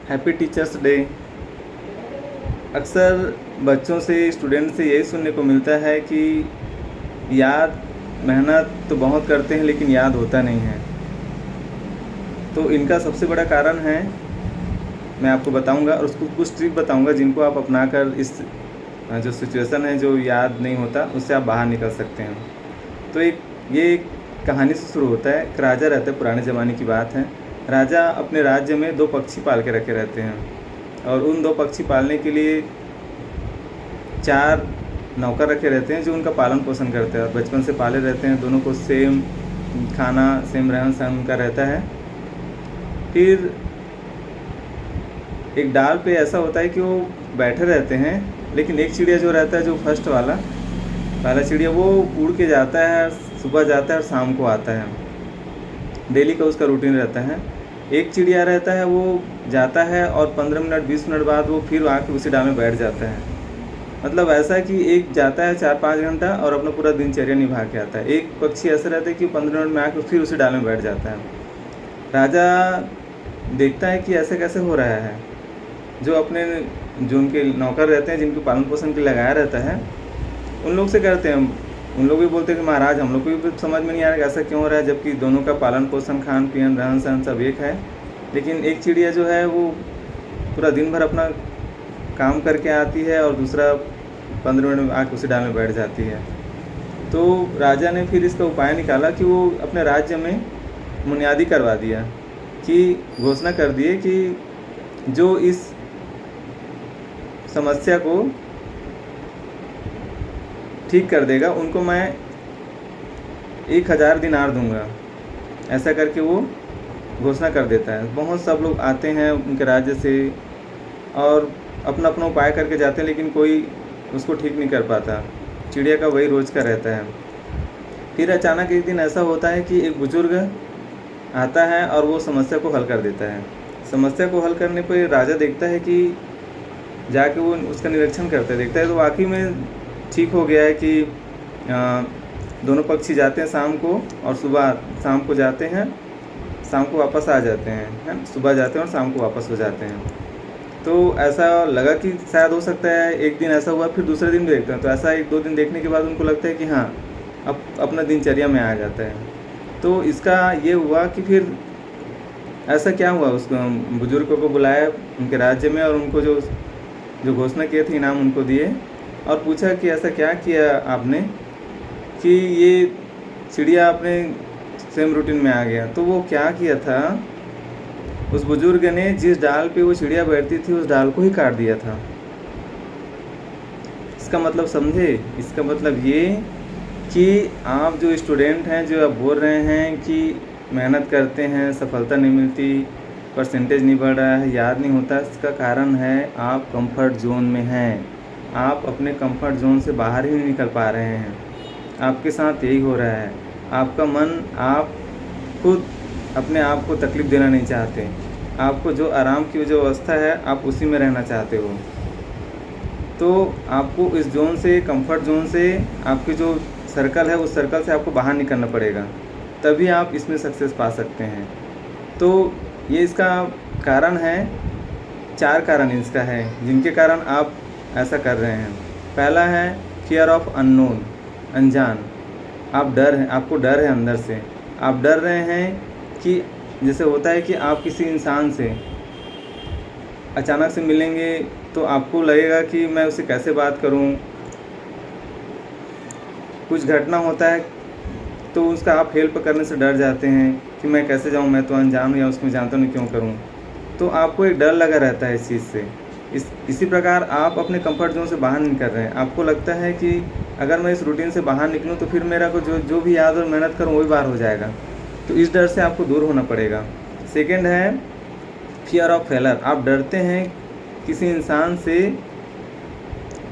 Happy teachers day. अक्सर बच्चों से, स्टूडेंट से यही सुनने को मिलता है कि याद, मेहनत तो बहुत करते हैं लेकिन याद होता नहीं है। तो इनका सबसे बड़ा कारण है, मैं आपको बताऊंगा और उसको कुछ ट्रिक बताऊंगा जिनको आप अपनाकर इस जो सिचुएशन है, जो याद नहीं होता, उससे आप बाहर निकल सकते हैं। तो ये कहानी से शुरू होता है। एक राजा रहता है, पुराने ज़माने की बात है। राजा अपने राज्य में 2 पक्षी पाल के रखे रहते हैं और उन 2 पक्षी पालने के लिए 4 नौकर रखे रहते हैं जो उनका पालन पोषण करते हैं और बचपन से पाले रहते हैं। दोनों को सेम खाना, सेम रहन सहन उनका रहता है। फिर एक डाल पे ऐसा होता है कि वो बैठे रहते हैं, लेकिन एक चिड़िया जो रहता है, जो फर्स्ट वाला पहला चिड़िया, वो उड़ के जाता है, सुबह जाता है और शाम को आता है। डेली का उसका रूटीन रहता है। एक चिड़िया रहता है, वो जाता है और 15 मिनट 20 मिनट बाद वो फिर आके उसी डाल में बैठ जाता है। मतलब ऐसा है कि एक जाता है 4-5 घंटा और अपना पूरा दिनचर्या निभा के आता है। एक पक्षी ऐसा रहता है कि 15 मिनट में आके फिर उसी डाल में बैठ जाता है। राजा देखता है कि ऐसे कैसे हो रहा है। जो उनके नौकर रहते हैं, जिनको पालन पोषण के लिए लगाया रहता है, उन लोग से करते हैं। उन लोग भी बोलते हैं कि महाराज, हम लोग को भी समझ में नहीं आ रहा ऐसा क्यों हो रहा है, जबकि दोनों का पालन पोषण, खान पीन, रहन सहन सब एक है। लेकिन एक चिड़िया जो है वो पूरा दिन भर अपना काम करके आती है और दूसरा 15 मिनट में आके उसी डाल में बैठ जाती है। तो राजा ने फिर इसका उपाय निकाला कि वो अपने राज्य में बुनियादी करवा दिया, कि घोषणा कर दिए कि जो इस समस्या को ठीक कर देगा उनको मैं 1000 दिनार दूंगा। ऐसा करके वो घोषणा कर देता है। बहुत सब लोग आते हैं उनके राज्य से और अपना अपना उपाय करके जाते हैं, लेकिन कोई उसको ठीक नहीं कर पाता। चिड़िया का वही रोज़ का रहता है। फिर अचानक एक दिन ऐसा होता है कि एक बुजुर्ग आता है और वो समस्या को हल कर देता है। समस्या को हल करने पर राजा देखता है कि जाके वो उसका निरीक्षण करता है, देखता है तो वाकई में ठीक हो गया है कि दोनों पक्षी जाते हैं शाम को और सुबह, शाम को जाते हैं, शाम को वापस आ जाते हैं, है। सुबह जाते हैं और शाम को वापस हो जाते हैं। तो ऐसा लगा कि शायद हो सकता है एक दिन ऐसा हुआ, फिर दूसरे दिन भी देखते हैं। तो ऐसा 1-2 दिन देखने के बाद उनको लगता है कि हाँ, अब अपना दिनचर्या में आ जाता है। तो इसका ये हुआ कि फिर ऐसा क्या हुआ, उसको बुजुर्गों को बुलाया उनके राज्य में और उनको जो घोषणा किए थे इनाम उनको दिए और पूछा कि ऐसा क्या किया आपने कि ये चिड़िया अपने सेम रूटीन में आ गया। तो वो क्या किया था, उस बुजुर्ग ने जिस डाल पे वो चिड़िया बैठती थी उस डाल को ही काट दिया था। इसका मतलब समझे? इसका मतलब ये कि आप जो स्टूडेंट हैं, जो आप बोल रहे हैं कि मेहनत करते हैं, सफलता नहीं मिलती, परसेंटेज नहीं बढ़ रहा है, याद नहीं होता, इसका कारण है आप कंफर्ट जोन में हैं। आप अपने कंफर्ट जोन से बाहर ही नहीं निकल पा रहे हैं। आपके साथ यही हो रहा है। आपका मन, आप खुद अपने आप को तकलीफ़ देना नहीं चाहते। आपको जो आराम की जो अवस्था है, आप उसी में रहना चाहते हो। तो आपको इस जोन से, कंफर्ट जोन से, आपकी जो सर्कल है उस सर्कल से आपको बाहर निकलना पड़ेगा, तभी आप इसमें सक्सेस पा सकते हैं। तो ये इसका कारण है। 4 कारण इसका है जिनके कारण आप ऐसा कर रहे हैं। पहला है फियर ऑफ अननोन, अनजान। आप डर हैं, आपको डर है अंदर से। आप डर रहे हैं कि जैसे होता है कि आप किसी इंसान से अचानक से मिलेंगे तो आपको लगेगा कि मैं उससे कैसे बात करूं। कुछ घटना होता है तो उसका आप हेल्प करने से डर जाते हैं कि मैं कैसे जाऊं, मैं तो अनजान हूं या उसको जानता नहीं, क्यों करूं। तो आपको एक डर लगा रहता है इस चीज़ से। इसी प्रकार आप अपने कंफर्ट जोन से बाहर नहीं कर रहे हैं। आपको लगता है कि अगर मैं इस रूटीन से बाहर निकलूं तो फिर मेरा को जो भी याद और मेहनत करूं वो भी बाहर हो जाएगा। तो इस डर से आपको दूर होना पड़ेगा। सेकेंड है फियर ऑफ फेलर। आप डरते हैं किसी इंसान से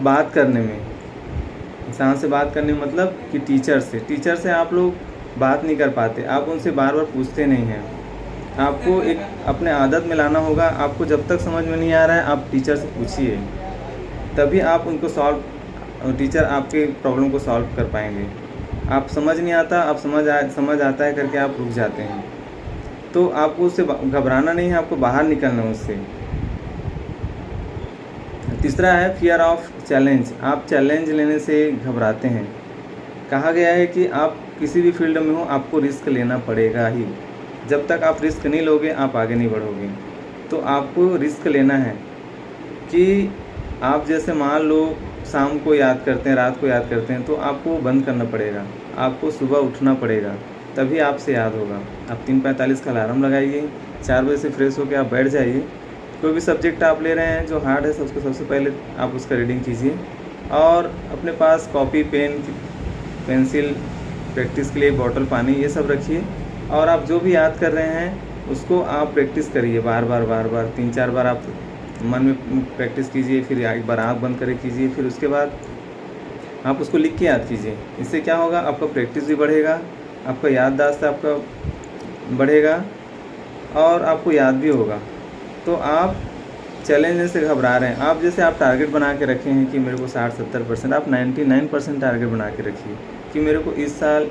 बात करने में। इंसान से बात करने में मतलब कि टीचर से आप लोग बात नहीं कर पाते। आप उनसे बार बार पूछते नहीं हैं। आपको एक अपने आदत में लाना होगा। आपको जब तक समझ में नहीं आ रहा है आप टीचर से पूछिए, तभी आप उनको टीचर आपके प्रॉब्लम को सॉल्व कर पाएंगे। आप समझ नहीं आता, आप समझ आता है करके आप रुक जाते हैं। तो आपको उससे घबराना नहीं है, आपको बाहर निकलना है उससे। तीसरा है फियर ऑफ चैलेंज। आप चैलेंज लेने से घबराते हैं। कहा गया है कि आप किसी भी फील्ड में हो आपको रिस्क लेना पड़ेगा ही। जब तक आप रिस्क नहीं लोगे आप आगे नहीं बढ़ोगे। तो आपको रिस्क लेना है कि आप जैसे मान लो शाम को याद करते हैं, रात को याद करते हैं, तो आपको बंद करना पड़ेगा। आपको सुबह उठना पड़ेगा, तभी आपसे याद होगा। आप 3:45 का अलार्म लगाइए, 4 बजे से फ्रेश होकर आप बैठ जाइए। कोई भी सब्जेक्ट आप ले रहे हैं जो हार्ड है सबसे पहले आप उसका रीडिंग कीजिए, और अपने पास कॉपी, पेन, पेंसिल, प्रैक्टिस के लिए बॉटल, पानी, ये सब रखिए। और आप जो भी याद कर रहे हैं उसको आप प्रैक्टिस करिए बार बार 3-4 बार आप मन में प्रैक्टिस कीजिए। फिर एक बार आँख बंद करके कीजिए, फिर उसके बाद आप उसको लिख के याद कीजिए। इससे क्या होगा, आपका प्रैक्टिस भी बढ़ेगा, आपका याददाश्त आपका बढ़ेगा और आपको याद भी होगा। तो आप चैलेंज से घबरा रहे हैं, आप जैसे आप टारगेट बना के रखे हैं कि मेरे को 60-70%, आप 99% टारगेट बना के रखिए कि मेरे को इस साल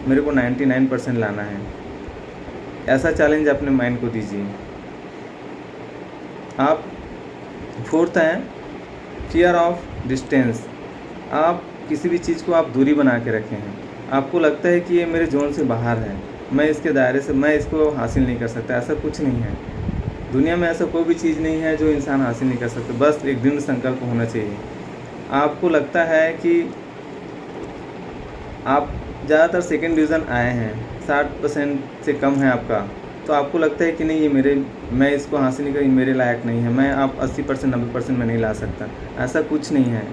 मेरे को 99% लाना है। ऐसा चैलेंज अपने माइंड को दीजिए आप। फोर्थ है फियर ऑफ डिस्टेंस। आप किसी भी चीज़ को आप दूरी बना के रखे हैं। आपको लगता है कि ये मेरे जोन से बाहर है, मैं इसके दायरे से, मैं इसको हासिल नहीं कर सकता। ऐसा कुछ नहीं है, दुनिया में ऐसा कोई भी चीज़ नहीं है जो इंसान हासिल नहीं कर सकता। बस एक दृढ़ संकल्प होना चाहिए। आपको लगता है कि आप ज़्यादातर सेकंड डिवीज़न आए हैं, 60% से कम है आपका, तो आपको लगता है कि नहीं ये मैं इसको हासिल नहीं करी, मेरे लायक नहीं है, मैं आप 80% 90% में नहीं ला सकता। ऐसा कुछ नहीं है।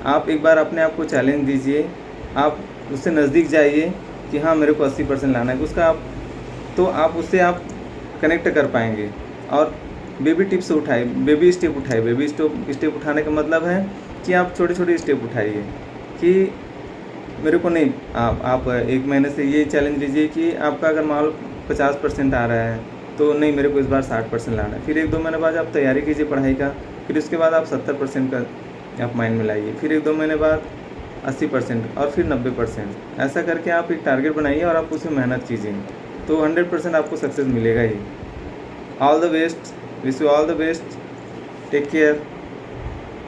आप एक बार अपने आप को चैलेंज दीजिए, आप उससे नज़दीक जाइए कि हाँ मेरे को 80% लाना है उसका, आप तो आप उससे आप कनेक्ट कर पाएंगे। और बेबी टिप्स उठाइए, बेबी स्टेप उठाइए। बेबी स्टेप उठाने का मतलब है कि आप छोटे छोटे स्टेप उठाइए कि मेरे को नहीं, आप 1 महीने से ये चैलेंज लीजिए कि आपका अगर मान लो 50% आ रहा है तो नहीं, मेरे को इस बार 60% लाना है। फिर 1-2 महीने बाद आप तैयारी कीजिए पढ़ाई का, फिर उसके बाद आप 70% का आप माइंड में लाइए, फिर 1-2 महीने बाद 80% और फिर 90%। ऐसा करके आप एक टारगेट बनाइए और आप उसे मेहनत कीजिए, तो 100% आपको सक्सेस मिलेगा ही। All the best, wish you all the best, take care.